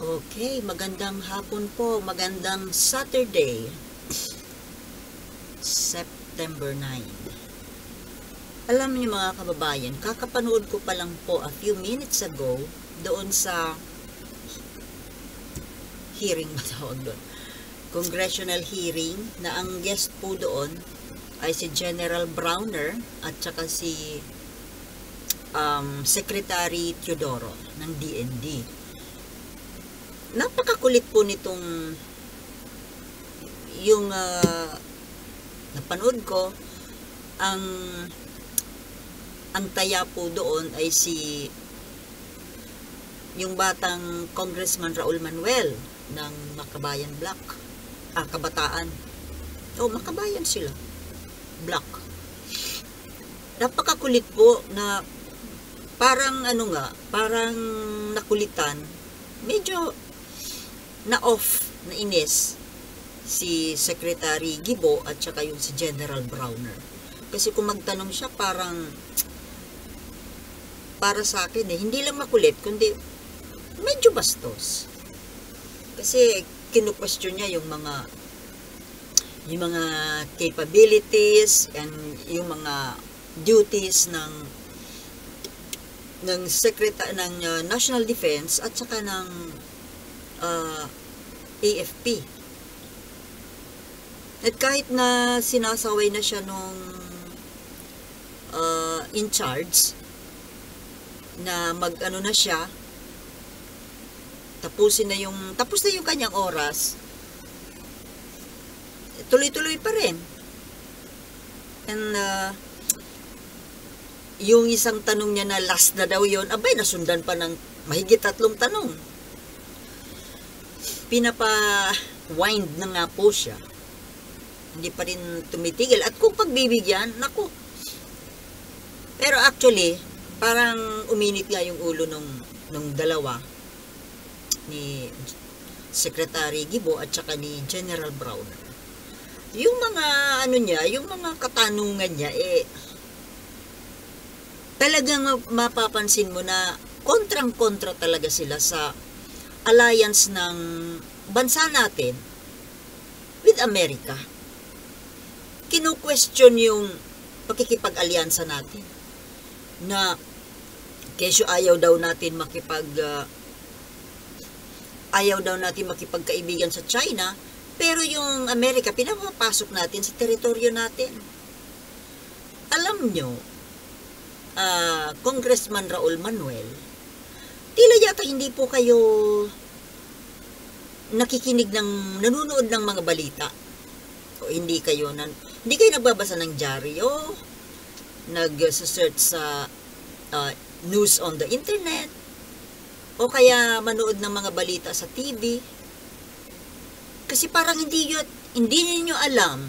Okay, magandang hapon po, magandang Saturday, September 9. Alam niyo mga kababayan, kakapanood ko pa lang po a few minutes ago doon sa hearing, matawag doon, congressional hearing, na ang guest po doon ay si General Browner at saka si Secretary Teodoro ng DND. Napakakulit po nitong yung napanood ko. Ang taya po doon ay si yung batang Congressman Raul Manuel ng Makabayan Black, Kabataan. Makabayan sila, Black. Napakakulit po na parang parang nakulitan, medyo na-off, na inis si Secretary Gibo at saka yung si General Browner. Kasi kung magtanong siya, parang para sa akin hindi lang makulit, kundi medyo bastos. Kasi kinu-question niya yung mga capabilities and yung mga duties ng National Defense at saka ng AFP. At kahit na sinasaway na siya nung in charge na mag-ano na siya, tapos na yung kanyang oras, tuloy-tuloy pa rin. And yung isang tanong niya na last na daw yun, abay, nasundan pa ng mahigit 3 tanong. Pinapa-wind na nga po siya. Hindi pa rin tumitigil. At kung pagbibigyan, naku. Pero actually, parang uminit nga yung ulo nung dalawa, ni Secretary Gibo at saka ni General Browner. Yung mga yung mga katanungan niya, talagang mapapansin mo na kontrang-kontra talaga sila sa alliance ng bansa natin with America. Kinu-question yung pakikipag-alyansa natin, na kesyo ayaw daw natin makipagkaibigan sa China, pero yung Amerika pinapapasok natin sa teritoryo natin. Alam nyo, Congressman Raul Manuel, tila yata hindi po kayo nanonood ng mga balita. O hindi kayo nagbabasa ng dyaryo, nag-search sa news on the internet, o kaya manood ng mga balita sa TV. Kasi parang hindi niyo alam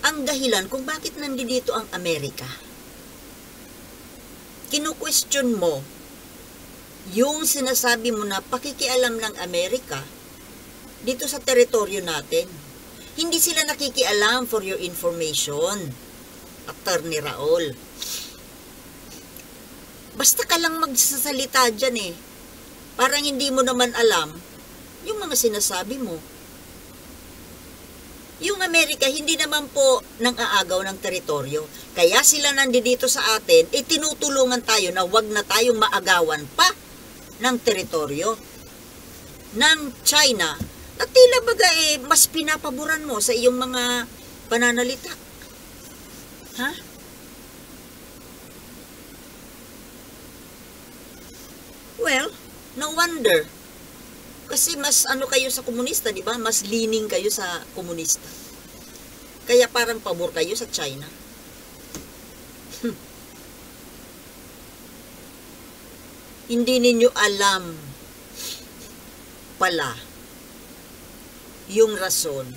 ang dahilan kung bakit nandito ang Amerika. Kinu-question mo yung sinasabi mo na pakikialam ng Amerika dito sa teritoryo natin. Hindi sila nakikialam, for your information, Attorney Raul. Basta ka lang magsasalita dyan parang hindi mo naman alam yung mga sinasabi mo. Yung Amerika, hindi naman po nang aagaw ng teritoryo. Kaya sila nandito sa atin, tinutulungan tayo na wag na tayong maagawan pa ng teritoryo ng China, na tila baga mas pinapaboran mo sa iyong mga pananalita. Ha? Well, no wonder. Kasi mas kayo sa komunista, di ba? Mas leaning kayo sa komunista. Kaya parang pabor kayo sa China. Hindi ninyo alam pala yung rason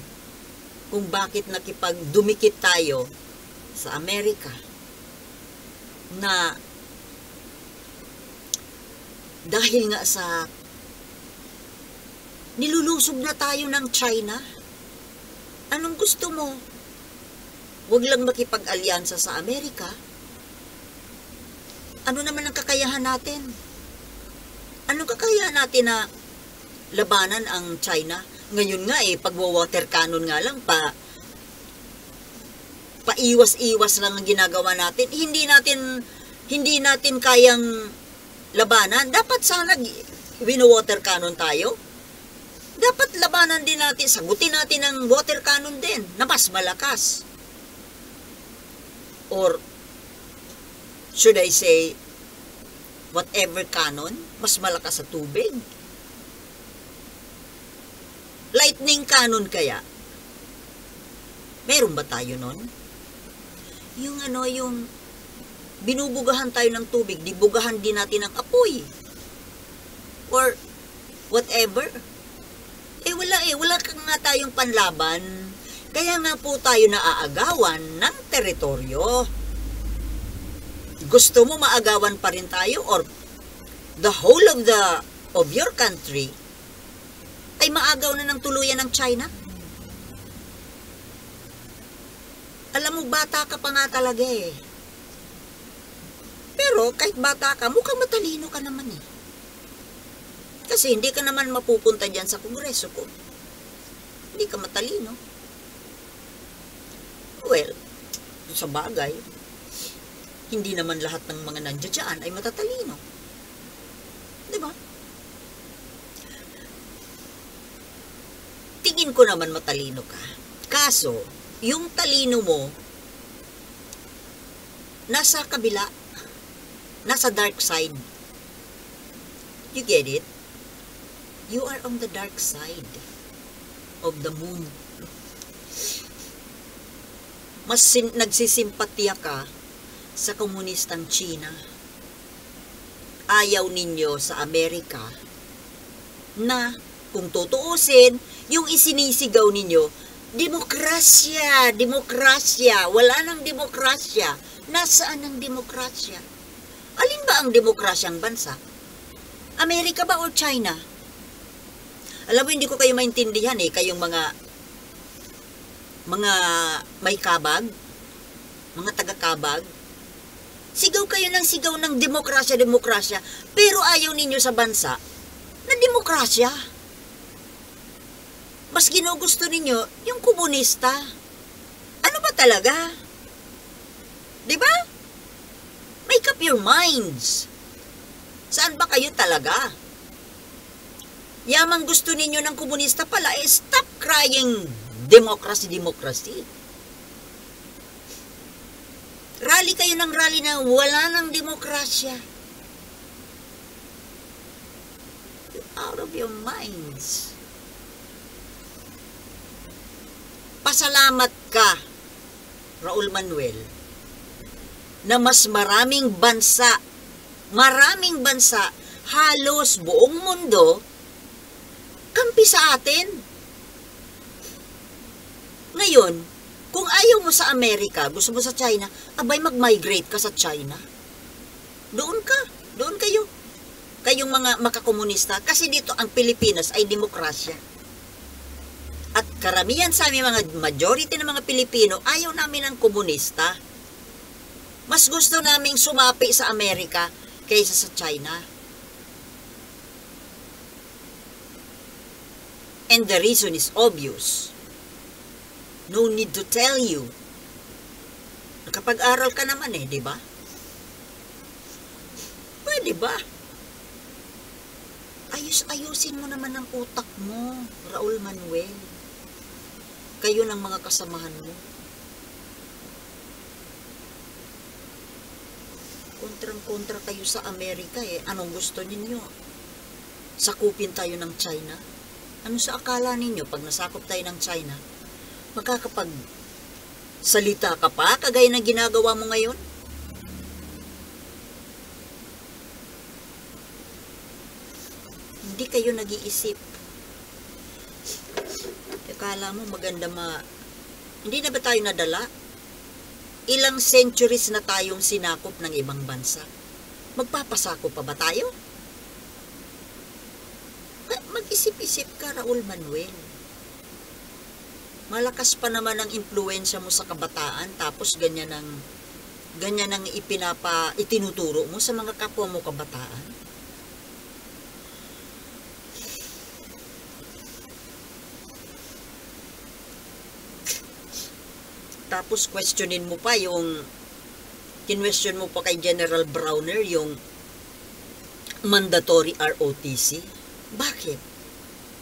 kung bakit nakipagdumikit tayo sa Amerika, na dahil nga sa nilulusob na tayo ng China. Anong gusto mo? Huwag lang makipag-alyansa sa Amerika. Ano naman ang kakayahan natin? Anong kakayahan natin na labanan ang China. Ngayon nga pag-water cannon nga lang, paiwas-iwas lang ang ginagawa natin. Hindi natin kayang labanan. Dapat sana wino-water cannon tayo. Dapat labanan din natin, sagutin natin ang water cannon din na mas malakas. Or should I say, whatever cannon, mas malakas sa tubig. Lightning cannon kaya? Meron ba tayo nun? Yung binubugahan tayo ng tubig, dibugahan din natin ng apoy. Or whatever. Wala nga tayong panlaban. Kaya nga po tayo naaagawan ng teritoryo. Gusto mo maagawan pa rin tayo, or the whole of your country ay maagaw na ng tuluyan ng China? Alam mo, bata ka pa nga talaga Pero kahit bata ka, mukhang matalino ka naman Kasi hindi ka naman mapupunta dyan sa kongreso ko. Hindi ka matalino. Well, sa bagay, hindi naman lahat ng mga nandiyan dyan ay matatalino. Diba? Tingin ko naman matalino ka. Kaso, yung talino mo, nasa kabila, nasa dark side. You get it? You are on the dark side of the moon. Mas nagsisimpatya ka sa komunistang China. Ayaw ninyo sa Amerika na, kung tutuusin, yung isinisigaw ninyo, demokrasya, demokrasya, wala nang demokrasya. Nasaan ang demokrasya? Alin ba ang demokrasyang bansa? Amerika ba o China? Alam mo, hindi ko kayo maintindihan kayong mga may kabag, mga taga-kabag. Sigaw kayo ng demokrasya, demokrasya, pero ayaw ninyo sa bansa na demokrasya. Mas ginugusto ninyo yung komunista. Ano ba talaga? Diba? Make up your minds. Saan ba kayo talaga? Yamang gusto ninyo ng komunista pala, stop crying democracy, democracy. Rally kayo ng rally na wala ng demokrasya. You're out of your minds. Pasalamat ka, Raul Manuel, na mas maraming bansa, halos buong mundo, kampi sa atin. Ngayon, kung ayaw mo sa Amerika, gusto mo sa China, abay mag-migrate ka sa China. Doon kayo. Kayong mga makakomunista, kasi dito ang Pilipinas ay demokrasya. At karamihan sa aming mga majority ng mga Pilipino, ayaw namin ng komunista. Mas gusto naming sumapi sa Amerika kaysa sa China. And the reason is obvious. No need to tell you. Nakapag-aral ka naman di ba? Pwede ba? Ayusin mo naman ang utak mo, Raul Manuel. Kayo ng mga kasamahan mo. Kontrang-kontra kayo sa Amerika Anong gusto ninyo? Sakupin tayo ng China? Ano sa akala ninyo pag nasakop tayo ng China? Makakapag-salita ka pa kagaya ng ginagawa mo ngayon? Hindi kayo nag-iisip. Akala mo maganda Hindi na ba tayo nadala? Ilang centuries na tayong sinakop ng ibang bansa. Magpapasakop pa ba tayo? Mag-isip-isip ka, Raul Manuel. Malakas pa naman ang impluensya mo sa kabataan, tapos ganyan ang itinuturo mo sa mga kapwa mo kabataan. Tapos questionin mo pa kinwestiyon mo pa kay General Browner yung mandatory ROTC. Bakit?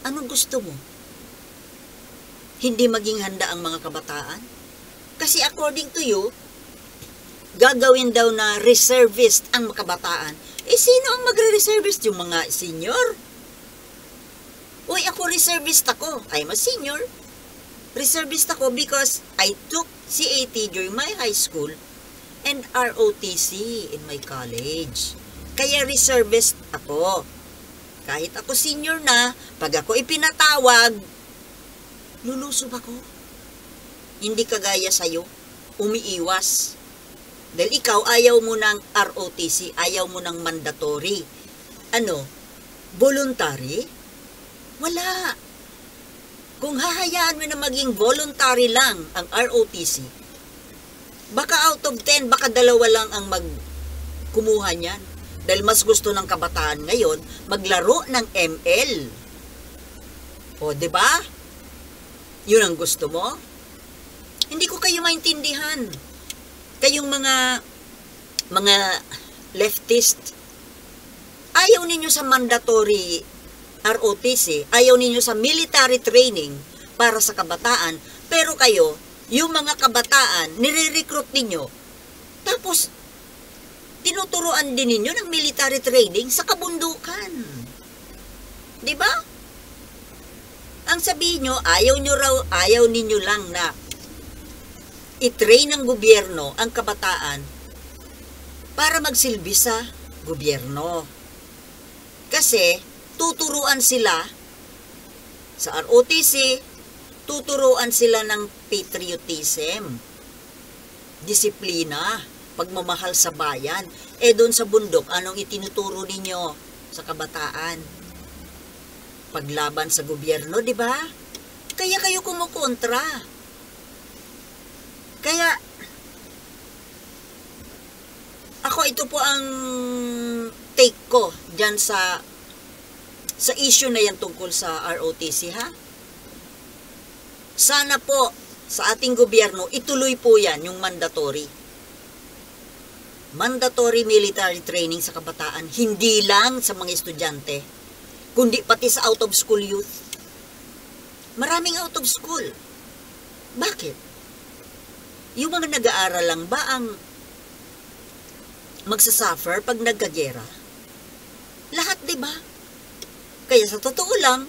Anong gusto mo? Hindi maging handa ang mga kabataan? Kasi according to you, gagawin daw na reservist ang kabataan. Sino ang magre-reservist? Yung mga senior? Uy, ako reservist ako. I'm a senior. Reservist ako because I took CAT during my high school and ROTC in my college. Kaya reservist ako. Kahit ako senior na, pag ako ipinatawag, lulusob ako. Hindi kagaya sa'yo, umiiwas. Dahil ikaw, ayaw mo ng ROTC, ayaw mo ng mandatory. Voluntary? Wala. Kung hahayaan mo na maging voluntary lang ang ROTC, baka out of 10, baka 2 lang ang kumuha niyan. Dahil mas gusto ng kabataan ngayon maglaro ng ML. O, 'di ba? 'Yun ang gusto mo? Hindi ko kayo maintindihan. Kayong mga leftist, ayaw ninyo sa mandatory ROTC, ayaw ninyo sa military training para sa kabataan, pero kayo, yung mga kabataan, nire-recruit ninyo, tapos tinuturuan din ninyo ng military training sa kabundukan. Di ba? Ang sabihin nyo, ayaw ninyo lang na i-train ng gobyerno ang kabataan para magsilbi sa gobyerno. Kasi, tuturuan sila sa ROTC, tuturuan sila ng patriotism, disiplina, pagmamahal sa bayan. Doon sa bundok, anong itinuturo ninyo sa kabataan? Paglaban sa gobyerno, di ba? Kaya kayo kumukontra. Kaya, ito po ang take ko dyan sa issue na yan tungkol sa ROTC, ha? Sana po, sa ating gobyerno, ituloy po yan, yung mandatory. Mandatory military training sa kabataan, hindi lang sa mga estudyante, kundi pati sa out-of-school youth. Maraming out-of-school. Bakit? Yung mga nag-aaral lang ba ang magsasuffer pag nagkagera? Lahat, diba? Kaya sa totoo lang,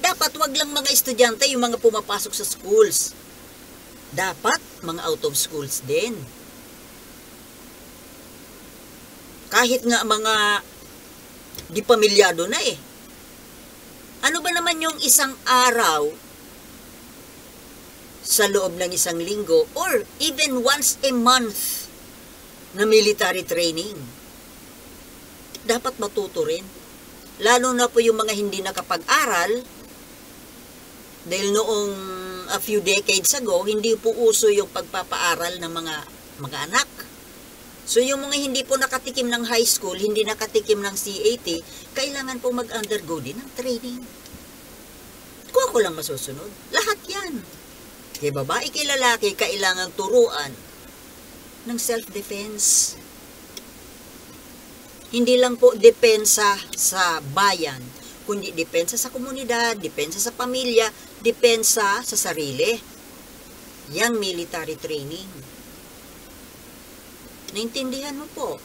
dapat wag lang mga estudyante yung mga pumapasok sa schools. Dapat mga out-of-schools din. Kahit nga mga di pamilyado na eh. Ano ba naman yung isang araw sa loob ng isang linggo or even once a month na military training? Dapat matuto rin. Lalo na po yung mga hindi nakapag-aral dahil noong a few decades ago, hindi po uso yung pagpapaaral ng mga anak. So, yung mga hindi po nakatikim ng high school, hindi nakatikim ng CAT, kailangan po mag-undergo din ng training. Kung ako lang masusunod, lahat yan. Kay babae, kay lalaki, kailangan turuan ng self-defense. Hindi lang po depensa sa bayan, kundi depensa sa komunidad, depensa sa pamilya, depensa sa sarili. Yang military training. Naintindihan mo po,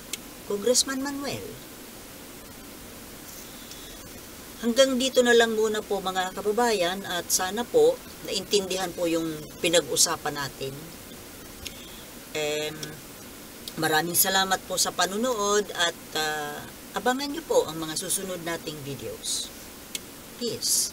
Congressman Manuel. Hanggang dito na lang muna po mga kababayan at sana po naintindihan po yung pinag-usapan natin. Maraming salamat po sa panunood at abangan nyo po ang mga susunod nating videos. Peace.